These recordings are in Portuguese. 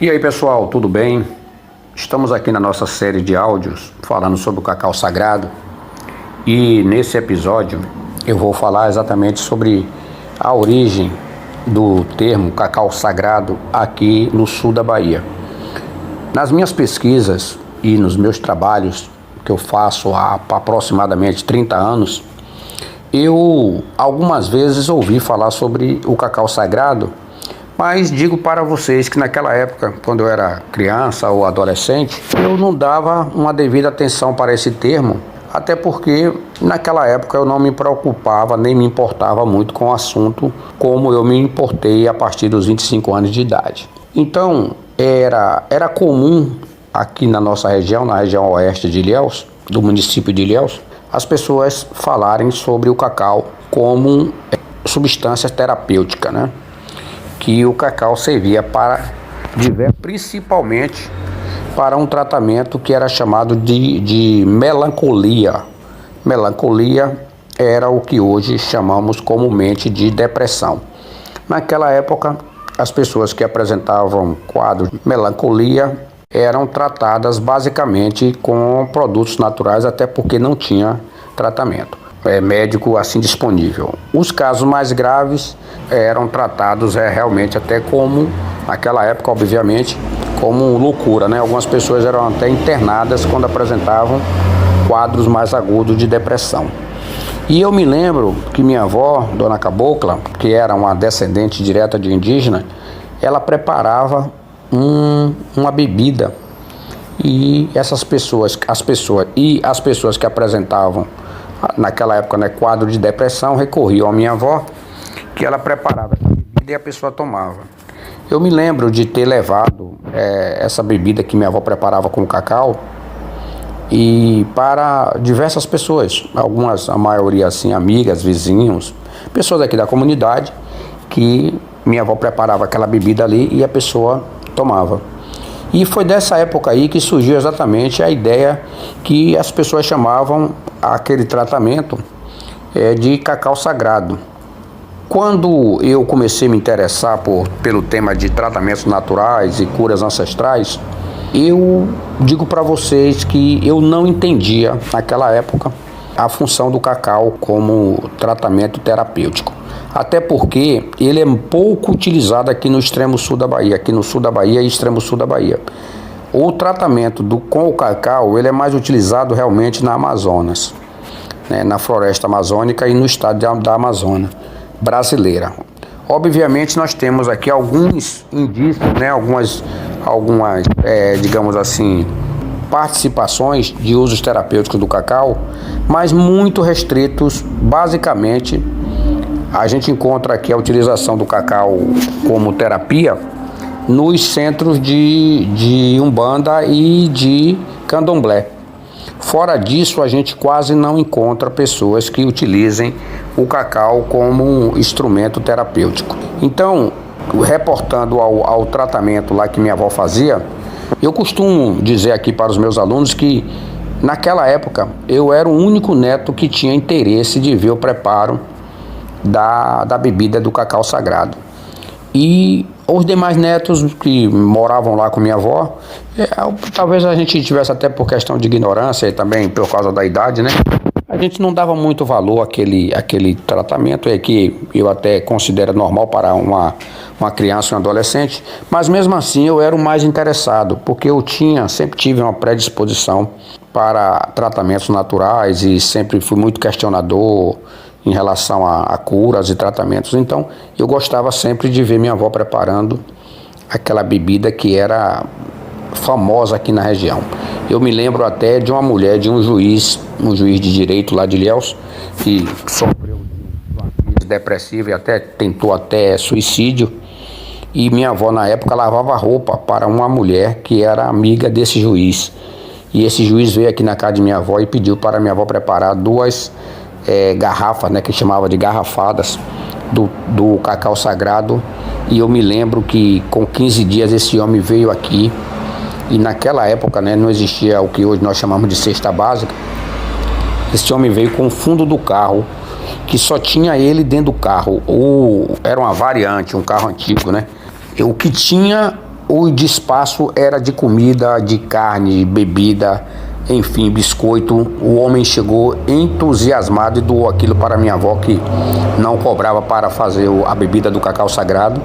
E aí pessoal, tudo bem? Estamos aqui na nossa série de áudios falando sobre o cacau sagrado e nesse episódio eu vou falar exatamente sobre a origem do termo cacau sagrado aqui no sul da Bahia. Nas minhas pesquisas e nos meus trabalhos que eu faço há aproximadamente 30 anos, eu algumas vezes ouvi falar sobre o cacau sagrado, mas digo para vocês que naquela época, quando eu era criança ou adolescente, eu não dava uma devida atenção para esse termo, até porque naquela época eu não me preocupava nem me importava muito com o assunto como eu me importei a partir dos 25 anos de idade. Então era comum aqui na nossa região, na região oeste de Ilhéus, do município de Ilhéus, as pessoas falarem sobre o cacau como substância terapêutica, né? Que o cacau servia para principalmente para um tratamento que era chamado de melancolia. Melancolia era o que hoje chamamos comumente de depressão. Naquela época, as pessoas que apresentavam quadros de melancolia eram tratadas basicamente com produtos naturais, até porque não tinha tratamento médico assim disponível. Os casos mais graves eram tratados realmente até como, naquela época obviamente, como loucura, né? Algumas pessoas eram até internadas quando apresentavam quadros mais agudos de depressão. E eu me lembro que minha avó, Dona Cabocla, que era uma descendente direta de indígena, ela preparava uma bebida e as pessoas que apresentavam naquela época, né, quadro de depressão, recorriam à minha avó, que ela preparava essa bebida e a pessoa tomava. Eu me lembro de ter levado essa bebida que minha avó preparava com cacau e para diversas pessoas, a maioria assim, amigas, vizinhos, pessoas aqui da comunidade, que minha avó preparava aquela bebida ali e a pessoa tomava. E foi dessa época aí que surgiu exatamente a ideia que as pessoas chamavam aquele tratamento de cacau sagrado. Quando eu comecei a me interessar pelo tema de tratamentos naturais e curas ancestrais, eu digo para vocês que eu não entendia naquela época a função do cacau como tratamento terapêutico. Até porque ele é pouco utilizado aqui no extremo sul da Bahia, aqui no sul da Bahia e extremo sul da Bahia. O tratamento com o cacau, ele é mais utilizado realmente na Amazonas, né, na floresta amazônica e no estado da Amazônia brasileira. Obviamente nós temos aqui alguns indícios, né, algumas digamos assim, participações de usos terapêuticos do cacau, mas muito restritos. Basicamente, a gente encontra aqui a utilização do cacau como terapia nos centros de Umbanda e de Candomblé. Fora disso, a gente quase não encontra pessoas que utilizem o cacau como um instrumento terapêutico. Então, reportando ao tratamento lá que minha avó fazia, eu costumo dizer aqui para os meus alunos que naquela época eu era o único neto que tinha interesse de ver o preparo da bebida do cacau sagrado. E os demais netos que moravam lá com minha avó, talvez a gente tivesse até por questão de ignorância e também por causa da idade, né? A gente não dava muito valor àquele tratamento, que eu até considero normal para uma criança e um adolescente, mas mesmo assim eu era o mais interessado, porque eu sempre tive uma predisposição para tratamentos naturais e sempre fui muito questionador em relação a curas e tratamentos. Então eu gostava sempre de ver minha avó preparando aquela bebida que era famosa aqui na região. Eu me lembro até de uma mulher, de um juiz de direito lá de Ilhéus, que sofreu de uma crise depressiva e tentou suicídio. E minha avó na época lavava roupa para uma mulher que era amiga desse juiz. E esse juiz veio aqui na casa de minha avó e pediu para minha avó preparar duas garrafas, né, que chamava de garrafadas do cacau sagrado. E eu me lembro que com 15 dias esse homem veio aqui. E naquela época, né, não existia o que hoje nós chamamos de cesta básica. Esse homem veio com o fundo do carro, que só tinha ele dentro do carro. Era uma variante, um carro antigo, né? O que tinha o despacho era de comida, de carne, bebida, enfim, biscoito. O homem chegou entusiasmado e doou aquilo para minha avó, que não cobrava para fazer a bebida do cacau sagrado.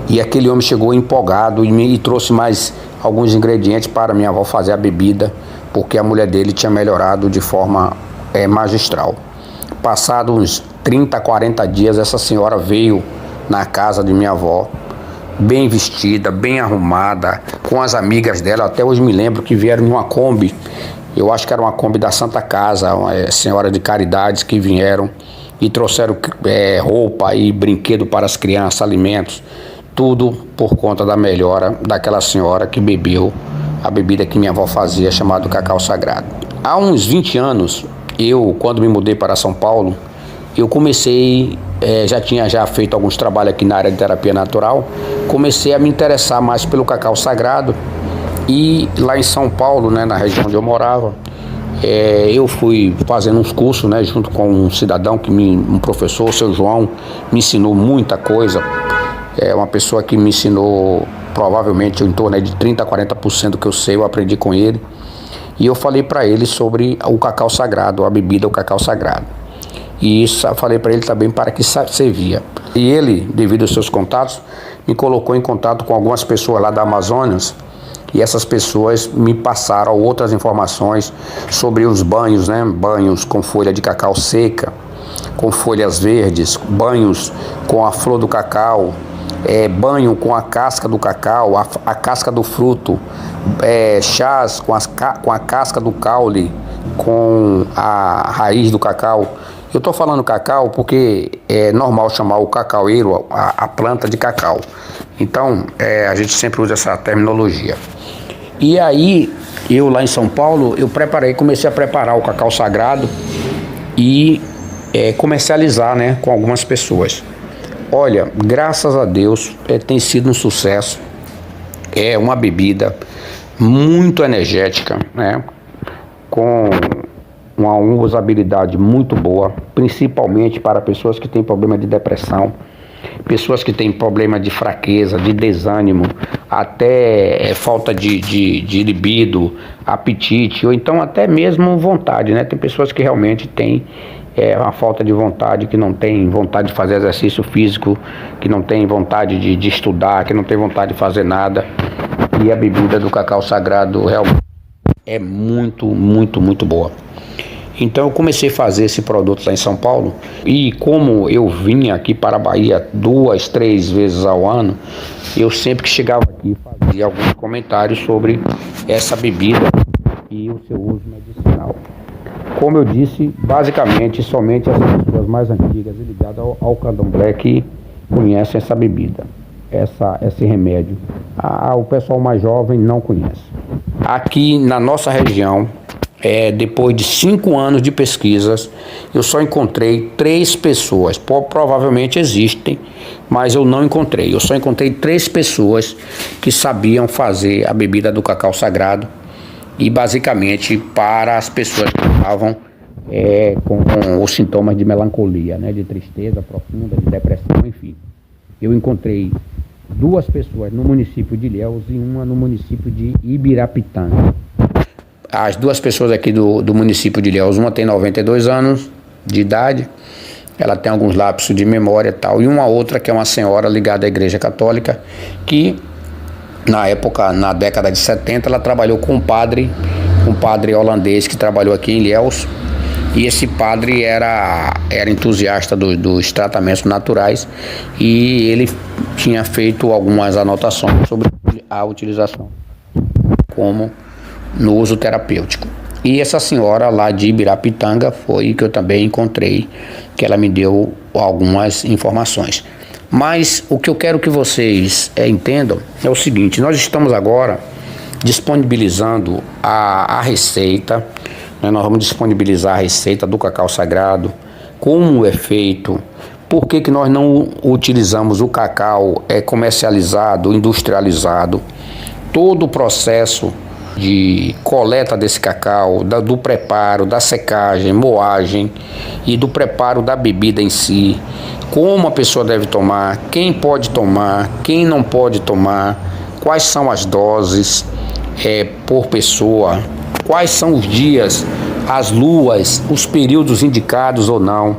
E aquele homem chegou empolgado e trouxe mais alguns ingredientes para minha avó fazer a bebida, porque a mulher dele tinha melhorado de forma magistral. Passados uns 30, 40 dias, essa senhora veio na casa de minha avó, bem vestida, bem arrumada, com as amigas dela. Até hoje me lembro que vieram numa Kombi, eu acho que era uma Kombi da Santa Casa, uma senhora de caridades que vieram e trouxeram roupa e brinquedo para as crianças, alimentos, tudo por conta da melhora daquela senhora que bebeu a bebida que minha avó fazia, chamada cacau sagrado. Há uns 20 anos, quando me mudei para São Paulo, eu comecei, já tinha feito alguns trabalhos aqui na área de terapia natural, comecei a me interessar mais pelo cacau sagrado. E lá em São Paulo, né, na região onde eu morava, eu fui fazendo uns cursos, né, junto com um cidadão, um professor, o seu João, me ensinou muita coisa. É uma pessoa que me ensinou provavelmente em torno de 30% a 40% do que eu sei, eu aprendi com ele. E eu falei para ele sobre o cacau sagrado, a bebida, o cacau sagrado. E isso eu falei para ele também para que servia. E ele, devido aos seus contatos, me colocou em contato com algumas pessoas lá da Amazonas. E essas pessoas me passaram outras informações sobre os banhos, né? Banhos com folha de cacau seca, com folhas verdes, banhos com a flor do cacau, banho com a casca do cacau, a casca do fruto, chás com a casca do caule, com a raiz do cacau. Eu estou falando cacau porque é normal chamar o cacaueiro, a planta de cacau. Então, a gente sempre usa essa terminologia. E aí, eu lá em São Paulo, comecei a preparar o cacau sagrado e comercializar, né, com algumas pessoas. Olha, graças a Deus, tem sido um sucesso. É uma bebida muito energética, né, com uma usabilidade muito boa, principalmente para pessoas que têm problema de depressão, pessoas que têm problema de fraqueza, de desânimo, até falta de libido, apetite, ou então até mesmo vontade, né? Tem pessoas que realmente têm uma falta de vontade, que não tem vontade de fazer exercício físico, que não tem vontade de estudar, que não tem vontade de fazer nada. E a bebida do cacau sagrado realmente é muito, muito, muito boa. Então eu comecei a fazer esse produto lá em São Paulo, e como eu vinha aqui para a Bahia 2, 3 vezes ao ano, eu sempre que chegava aqui fazia alguns comentários sobre essa bebida e o seu uso medicinal. Como eu disse, basicamente somente as pessoas mais antigas e ligadas ao candomblé que conhecem essa bebida, esse remédio. O pessoal mais jovem não conhece. Aqui na nossa região, depois de 5 anos de pesquisas, eu só encontrei 3 pessoas, provavelmente existem, mas eu não encontrei. Eu só encontrei 3 pessoas que sabiam fazer a bebida do cacau sagrado, e basicamente para as pessoas que estavam com os sintomas de melancolia, né, de tristeza profunda, de depressão, enfim. Eu encontrei 2 pessoas no município de Ilhéus e uma no município de Ibirapitanga. As 2 pessoas aqui do município de Ilhéus, uma tem 92 anos de idade, ela tem alguns lapsos de memória e tal, e uma outra que é uma senhora ligada à Igreja Católica, que na época, na década de 70, ela trabalhou com um padre holandês que trabalhou aqui em Ilhéus, e esse padre era entusiasta dos tratamentos naturais, e ele tinha feito algumas anotações sobre a utilização como no uso terapêutico. E essa senhora lá de Ibirapitanga foi que eu também encontrei, que ela me deu algumas informações. Mas o que eu quero que vocês entendam é o seguinte: nós estamos agora disponibilizando a receita, né? Nós vamos disponibilizar a receita do cacau sagrado, como é feito, por que nós não utilizamos o cacau comercializado, industrializado, todo o processo de coleta desse cacau, do preparo, da secagem, moagem e do preparo da bebida em si, como a pessoa deve tomar, quem pode tomar, quem não pode tomar, quais são as doses por pessoa, quais são os dias, as luas, os períodos indicados ou não.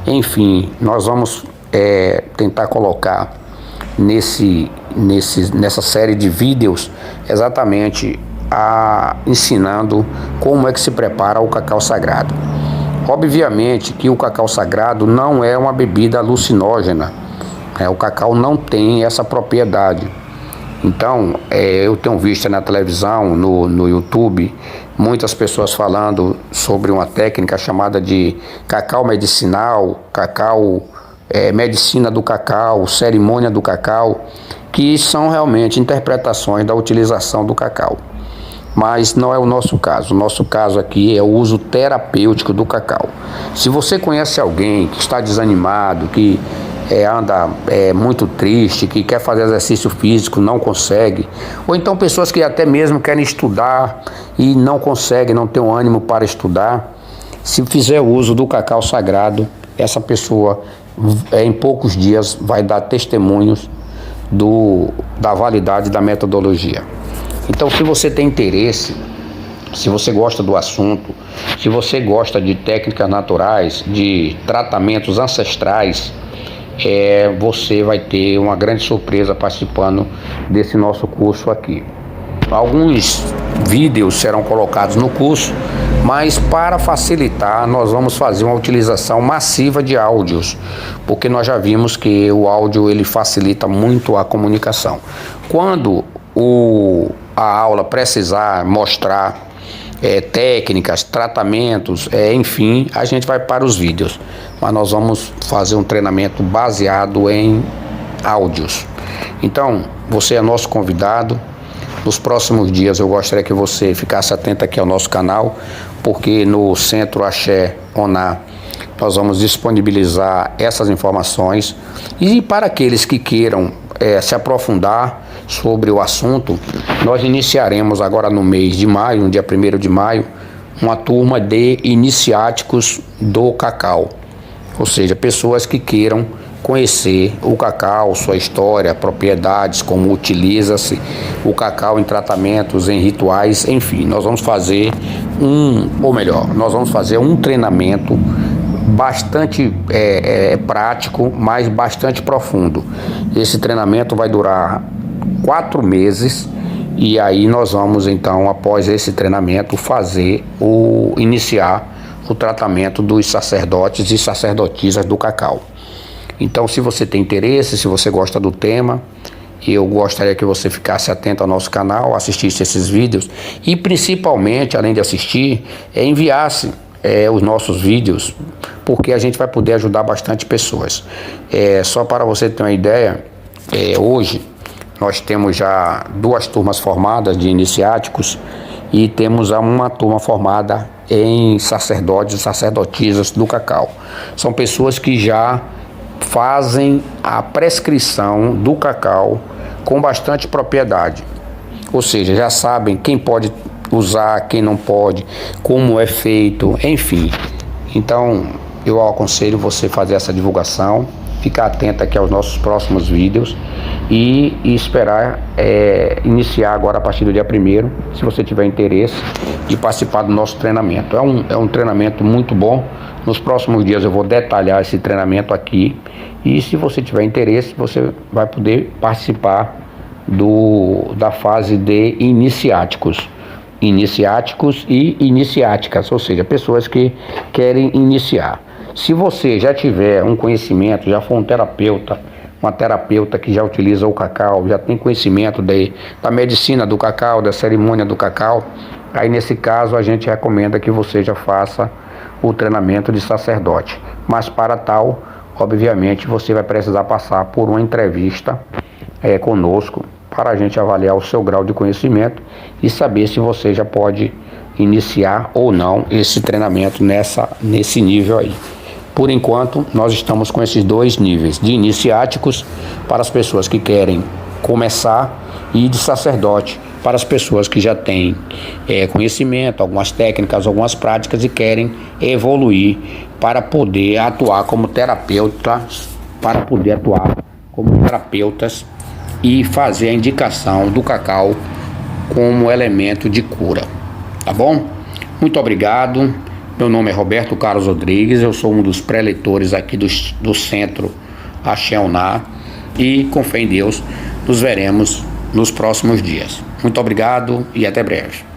Enfim, nós vamos tentar colocar nessa série de vídeos exatamente ensinando como é que se prepara o cacau sagrado. Obviamente que o cacau sagrado não é uma bebida alucinógena, o cacau não tem essa propriedade. Então, eu tenho visto na televisão, no YouTube, muitas pessoas falando sobre uma técnica chamada de cacau medicinal, cacau, medicina do cacau, cerimônia do cacau, que são realmente interpretações da utilização do cacau. Mas não é o nosso caso. O nosso caso aqui é o uso terapêutico do cacau. Se você conhece alguém que está desanimado, que anda muito triste, que quer fazer exercício físico, não consegue, ou então pessoas que até mesmo querem estudar e não conseguem, não têm um ânimo para estudar, se fizer uso do cacau sagrado, essa pessoa em poucos dias vai dar testemunhos da validade da metodologia. Então, se você tem interesse, se você gosta do assunto, se você gosta de técnicas naturais, de tratamentos ancestrais, você vai ter uma grande surpresa participando desse nosso curso aqui. Alguns vídeos serão colocados no curso, mas para facilitar nós vamos fazer uma utilização massiva de áudios, porque nós já vimos que o áudio ele facilita muito a comunicação. Quando a aula precisar mostrar técnicas, tratamentos, enfim, a gente vai para os vídeos, mas nós vamos fazer um treinamento baseado em áudios. Então, você é nosso convidado. Nos próximos dias eu gostaria que você ficasse atento aqui ao nosso canal, porque no Centro Axé Oná nós vamos disponibilizar essas informações, e para aqueles que queiram se aprofundar sobre o assunto, nós iniciaremos agora no mês de maio, no dia 1º de maio, uma turma de iniciáticos do cacau, ou seja, pessoas que queiram conhecer o cacau, sua história, propriedades, como utiliza-se o cacau em tratamentos, em rituais, enfim, nós vamos fazer nós vamos fazer um treinamento bastante prático, mas bastante profundo. Esse treinamento vai durar 4 meses e aí nós vamos então, após esse treinamento, iniciar o tratamento dos sacerdotes e sacerdotisas do cacau. Então, se você tem interesse, se você gosta do tema, eu gostaria que você ficasse atento ao nosso canal, assistisse esses vídeos e principalmente, além de assistir, enviasse os nossos vídeos, porque a gente vai poder ajudar bastante pessoas. Só para você ter uma ideia, hoje nós temos já 2 turmas formadas de iniciáticos e temos uma turma formada em sacerdotes e sacerdotisas do cacau. São pessoas que já fazem a prescrição do cacau com bastante propriedade, ou seja, já sabem quem pode usar, quem não pode, como é feito, enfim. Então, eu aconselho você fazer essa divulgação, ficar atento aqui aos nossos próximos vídeos e esperar iniciar agora a partir do dia 1º, se você tiver interesse, de participar do nosso treinamento. É um treinamento muito bom. Nos próximos dias eu vou detalhar esse treinamento aqui e se você tiver interesse, você vai poder participar da fase de iniciáticos e iniciáticas, ou seja, pessoas que querem iniciar. Se você já tiver um conhecimento, já for uma terapeuta que já utiliza o cacau, já tem conhecimento da medicina do cacau, da cerimônia do cacau, aí nesse caso a gente recomenda que você já faça o treinamento de sacerdote. Mas para tal, obviamente, você vai precisar passar por uma entrevista conosco, para a gente avaliar o seu grau de conhecimento e saber se você já pode iniciar ou não esse treinamento nesse nível aí. Por enquanto, nós estamos com esses 2 níveis, de iniciáticos para as pessoas que querem começar e de sacerdote para as pessoas que já têm conhecimento, algumas técnicas, algumas práticas e querem evoluir para poder atuar como terapeutas e fazer a indicação do cacau como elemento de cura, tá bom? Muito obrigado. Meu nome é Roberto Carlos Rodrigues, eu sou um dos pré-leitores aqui do Centro Axé Uná e, com fé em Deus, nos veremos nos próximos dias. Muito obrigado e até breve.